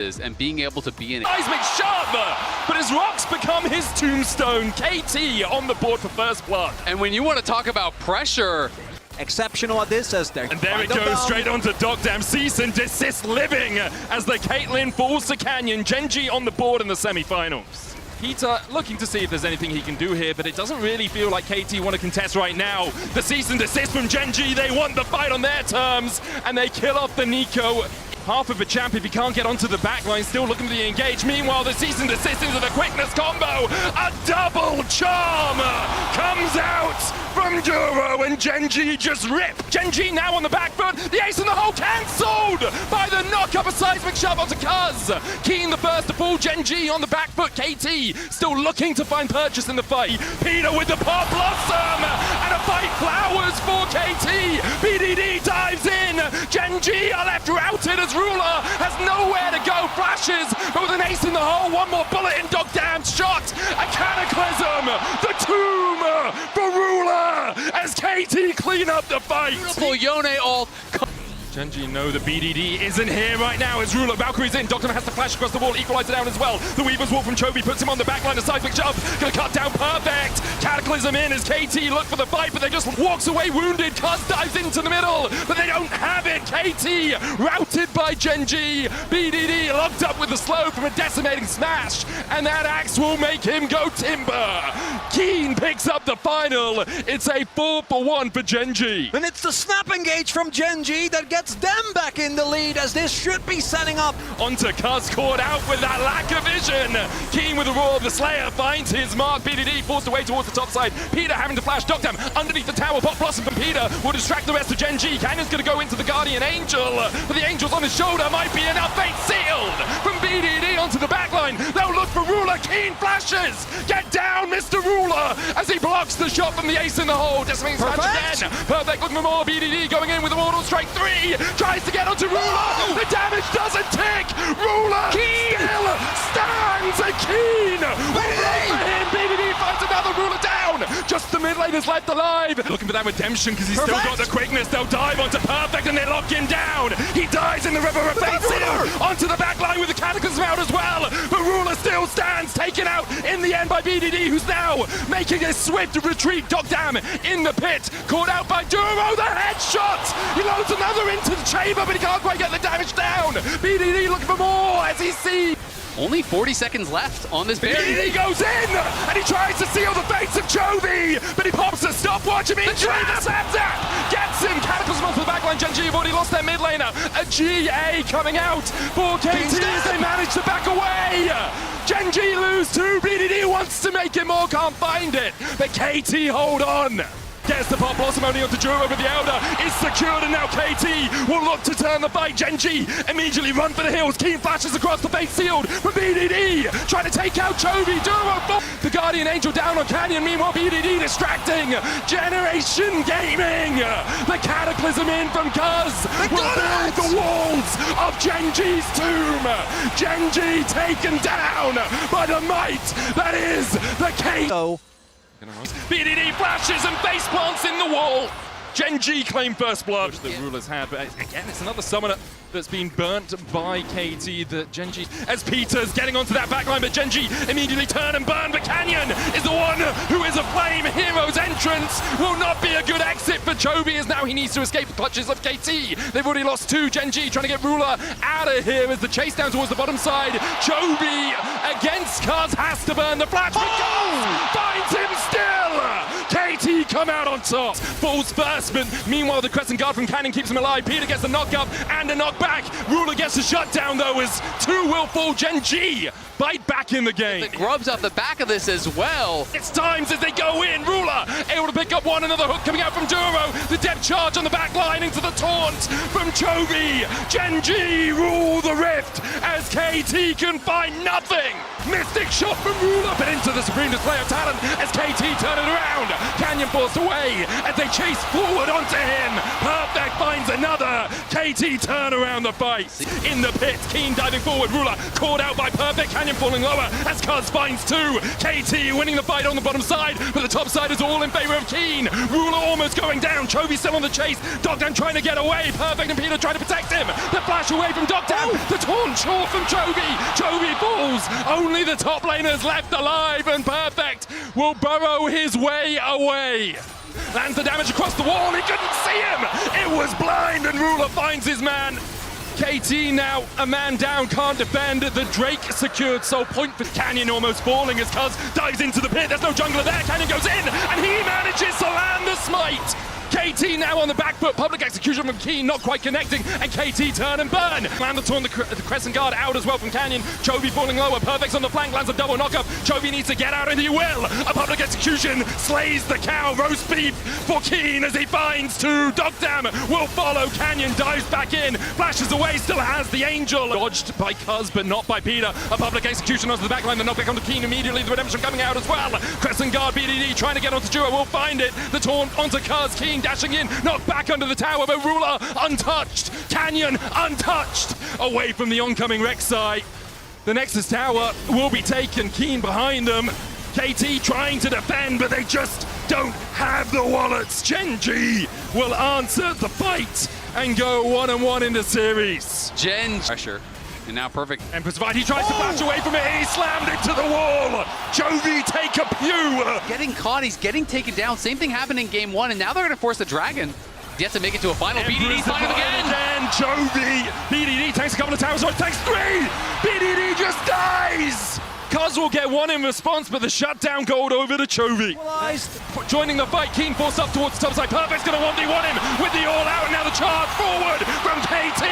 and being able to be in Seismic shot, but his rocks become his tombstone. KT on the board for first blood. And when you want to talk about pressure, exceptional at this as they're... And there it goes, straight onto Dogdam. Cease and desist living as the Caitlyn falls to Canyon. Genji on the board in the semifinals. Peter looking to see if there's anything he can do here, but it doesn't really feel like KT want to contest right now. The cease and desist from Genji, they want the fight on their terms, and they kill off the Nico. Half of a champ if he can't get onto the backline, still looking for the engage. Meanwhile, the cease and desist into the quickness combo. A double charm comes out from Duro, and Genji just rip. Genji now on the back foot. The ace in the hole cancelled by the knock up, a seismic shove onto Cuz. Keen the first to pull Genji on the back foot. KT still looking to find purchase in the fight. Peter with the pop blossom, and a fight flowers for KT. BDD dives in. Genji are left routed as Ruler has nowhere to go. Flashes, but with an ace in the hole, one more bullet in Dogdam's shot. A cataclysm, the tomb for Ruler as KT clean up the fight. beautiful Yone ult. Genji know the BDD isn't here right now as Ruler. Valkyrie's in. Dogdam has to flash across the wall, equalizer down as well. The Weaver's walk from Chovy puts him on the backline. A seismic jump, gonna cut down perfect. Cataclysm in as KT look for the fight, but they just walks away wounded. Cuz dives into the middle, but they don't have it. KT routed by Genji. BDD locked up with the slow from a decimating smash, and that axe will make him go timber. Keen picks up the final. It's a 4-for-1 for Genji. And it's the snap engage from Genji that gets them back in the lead as this should be setting up. Onto Cuz, caught out with that lack of vision. Keen with the roar of the Slayer finds his mark. BDD forced away towards the top side. Peter having to flash. Dogdam underneath the tower. Pop blossom from Peter will distract the rest of Genji. Canyon's going to go into the Guardian Angel, but the Angel's on his shoulder. Might be enough. Fate sealed from BDD onto the backline. They'll look for Ruler. Keen flashes. Get down, Mr. Ruler, as he blocks the shot from the ace in the hole. Decimating smash again. Perfect looking for more. BDD going in with a Mortal Strike 3. Tries to get onto Ruler. The damage doesn't tick. Ruler still stands. A Keen will run for him. BDD finds another Ruler down. Just the mid lane is left alive. Looking for that redemption because he's still got the quickness. They'll dive onto Perfect and they lock him down. He dies in the river of fate. Onto the back line with the Cataclysm out as well. But Ruler still stands, taken out in the end by BDD, who's now making a swift retreat. Dogdam in the pit, caught out by Duro. The headshot. He loads another into the chamber, but he can't quite get the damage down. BDD looking for more as he sees. Only 40 seconds left on this BDD goes in, and he tries to seal the fates of Chovy, but he pops a stopwatch immediately. The snapzap gets him. Cataclysm onto the backline. Genji have already lost their mid laner. A GA coming out for KT as they manage to back away. Genji lose two. BDD wants to make it more, can't find it, but KT hold on. Gets the pop blossom only onto Duro, but the Elder is secured, and now KT will look to turn the fight. Genji immediately run for the hills. Keen flashes across the face sealed from BDD, trying to take out Chovy. Duro, the Guardian Angel down on Canyon. Meanwhile, BDD distracting. Generation Gaming. The Cataclysm in from Cuz will build the walls of Genji's tomb. Genji taken down by the might that is the KT. BDD flashes and face plants in the wall. Genji claim first blood. The Ruler's had, but again, it's another summoner that's been burnt by KT. The Genji, as Peter's getting onto that backline, but Genji immediately turn and burn. But Canyon is the one who is a flame. Hero's entrance will not be a good exit for Chovy, as now he needs to escape the clutches of KT. They've already lost two. Genji trying to get Ruler out of here as the chase down towards the bottom side. Chovy against Cuz has to burn the flash, but finds him still. KT come out on top. Falls first, but meanwhile the Crescent Guard from Canyon keeps him alive. Peter gets the knock up and a knock back. Ruler gets a shutdown though as two will fall. Genji bite back in the game. The grubs off the back of this as well. It's times as they go in. Ruler able to pick up one, another hook coming out from Duro. The depth charge on the back line into the taunt from Chovy. Genji rule the rift as KT can find nothing. Mystic shot from Ruler, but into the Supreme Display of Talent as KT turn it around. Canyon forced away as they chase forward onto him. Perfect finds another. KT turn around the fight. In the pit, Keen diving forward. Ruler caught out by Perfect. Canyon Canyon falling lower as Cuz finds two. KT winning the fight on the bottom side, but the top side is all in favor of Keen. Ruler almost going down. Chovy still on the chase. Dogdam trying to get away. Perfect and Peter trying to protect him. The flash away from Dogdam. The taunt short from Chovy. Chovy falls. Only the top laners left alive, and Perfect will burrow his way away. Lands the damage across the wall. He couldn't see him. It was blind, and Ruler finds his man. KT now a man down, can't defend. The Drake secured, so point for Canyon almost falling as Cuz dives into the pit. There's no jungler there. Canyon goes in, and he manages to land the smite. KT now on the back foot, public execution from Keen, not quite connecting, and KT turn and burn. Land the taunt, the Crescent Guard out as well from Canyon. Chovy falling lower, Perfect's on the flank, lands a double knockup. Chovy needs to get out, and he will. A public execution slays the cow. Roast beef for Keen as he finds two. Dogdam will follow. Canyon dives back in, flashes away, still has the Angel. Dodged by Cuz, but not by Peter. A public execution onto the backline, the knockback onto Keen immediately. The redemption coming out as well. Crescent Guard, BDD trying to get onto Duo, will find it. The taunt onto Cuz, Keen dashing in, knocked back under the tower, but Ruler untouched. Canyon untouched. Away from the oncoming Rek'Sai. The Nexus tower will be taken, Keen behind them. KT trying to defend, but they just don't have the wallets. Genji will answer the fight and go 1-1 in the series. Gen pressure. And now Perfect. Empress Fight, he tries to flash away from it, he slammed into the wall. Chovy take a pew. Getting caught, he's getting taken down. Same thing happened in game one, and now they're going to force the Dragon. He has to make it to a final. BDD find him again. Chovy. BDD takes a couple of towers, takes three. BDD just dies. Cuz will get one in response, but the shutdown gold over to Chovy. Joining the fight, Keen forced up towards the top side. Perfect's going to 1v1 him with the all-out, and now the charge forward from KT.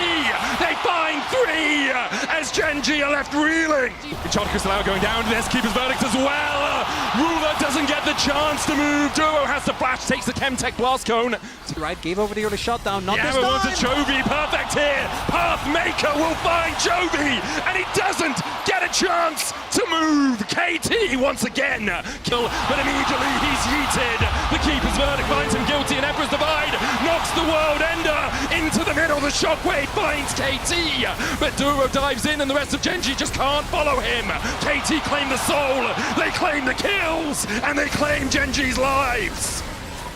They find three as Genji are left reeling. Enchanted Crystal going down, there's Keeper's Verdict as well. Ruler doesn't get the chance to move. Duo has to flash, takes the Chemtech Blast Cone. Right, gave over the early shutdown, not this time. time. To Chovy, Perfect here. Pathmaker will find Chovy, and he doesn't get a chance to move. KT once again kill, but immediately he's yeeted. The Keeper's Verdict finds him guilty, and Emperor's Divide knocks the World Ender into the middle. The Shockwave finds KT, but Duro dives in, and the rest of Genji just can't follow him. KT claim the soul, they claim the kills, and they claim Genji's lives.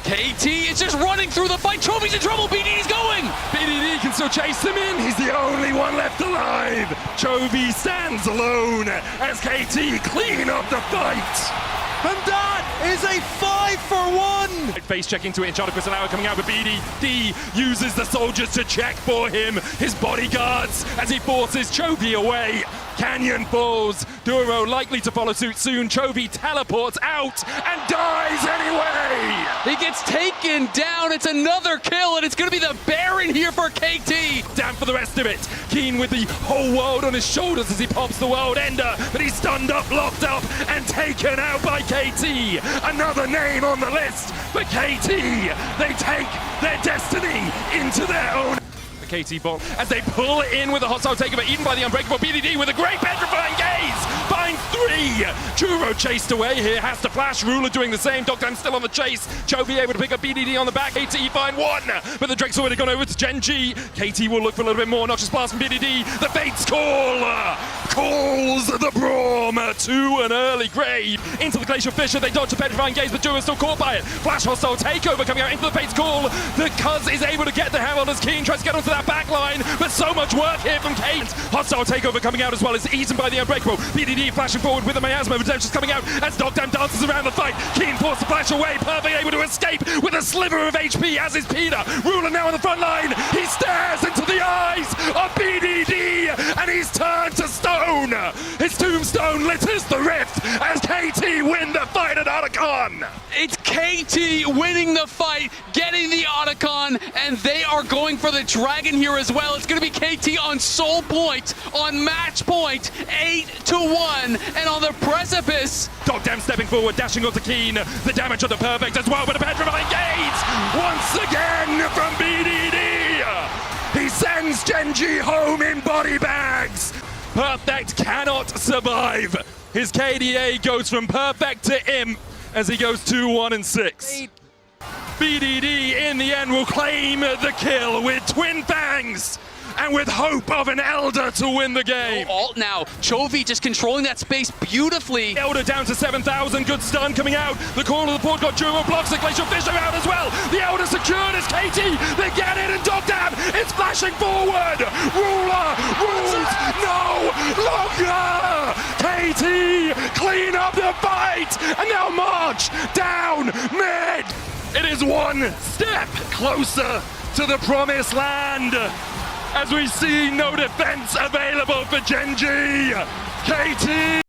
KT is just running through the fight. Chovy's in trouble. BDD's going. BDD can still chase him in. He's the only one left alive. Chovy stands alone as KT clean up the fight. And that is a 5-for-1! Face check into it, Enchanted Crystal coming out, but BDD uses the soldiers to check for him. His bodyguards as he forces Chovy away. Canyon falls. Duro likely to follow suit soon. Chovy teleports out and dies anyway. He gets taken down. It's another kill, and it's going to be the Baron here for KT. Down for the rest of it. Keen with the whole world on his shoulders as he pops the World Ender, but he's stunned up, locked up, and taken out by KT. Another name on the list for KT. They take their destiny into their own. KT bot as they pull in with a hostile takeover, eaten by the unbreakable BDD with a great petrifying gaze. Finds three. Churro chased away here, has to flash. Ruler doing the same. Dogdam still on the chase. Chovy able to pick up BDD on the back. KT find one, but the Drake's already gone over to Genji. KT will look for a little bit more. Noxious Blast from BDD. The Fates call. Calls the Braum to an early grave. Into the Glacial Fissure. They dodge the petrifying gaze, but Duo's still caught by it. Flash hostile takeover coming out into the Fates call. The Cuz is able to get the Herald as Keen tries to get onto that back line, but so much work here from Kate. Hostile takeover coming out as well as eaten by the Unbreakable. BDD flashing forward with the Miasma. Redemption's coming out as Dogdam dances around the fight. Keen forced to flash away. Perfect able to escape with a sliver of HP, as is Peter. Ruler now on the front line. He stares into the eyes of BDD and he's turned to stone. His tombstone litters the rift as KT win the fight at Otacon. It's KT winning the fight, getting the Otacon, and they are going for the Dragon here as well. It's going to be KT on soul point, on match point, 8-1, and on the precipice. Dogdam stepping forward, dashing onto Keen. The damage on the Perfect as well, but a petrifying gaze once again from BDD. He sends Genji home in body bags. Perfect cannot survive. His KDA goes from Perfect to Imp as he goes 2-1-6. BDD in the end will claim the kill with Twin Fangs and with hope of an Elder to win the game. Alt now. Chovy just controlling that space beautifully. Elder down to 7,000, good stun coming out. The corner of the port got Juro blocks, the Glacial Fisher out as well. The Elder secured as KT, they get it, and Dogdab is flashing forward. Ruler rules no longer. KT clean up the fight, and now march down mid. It is one step closer to the promised land as we see no defense available for Gen G. KT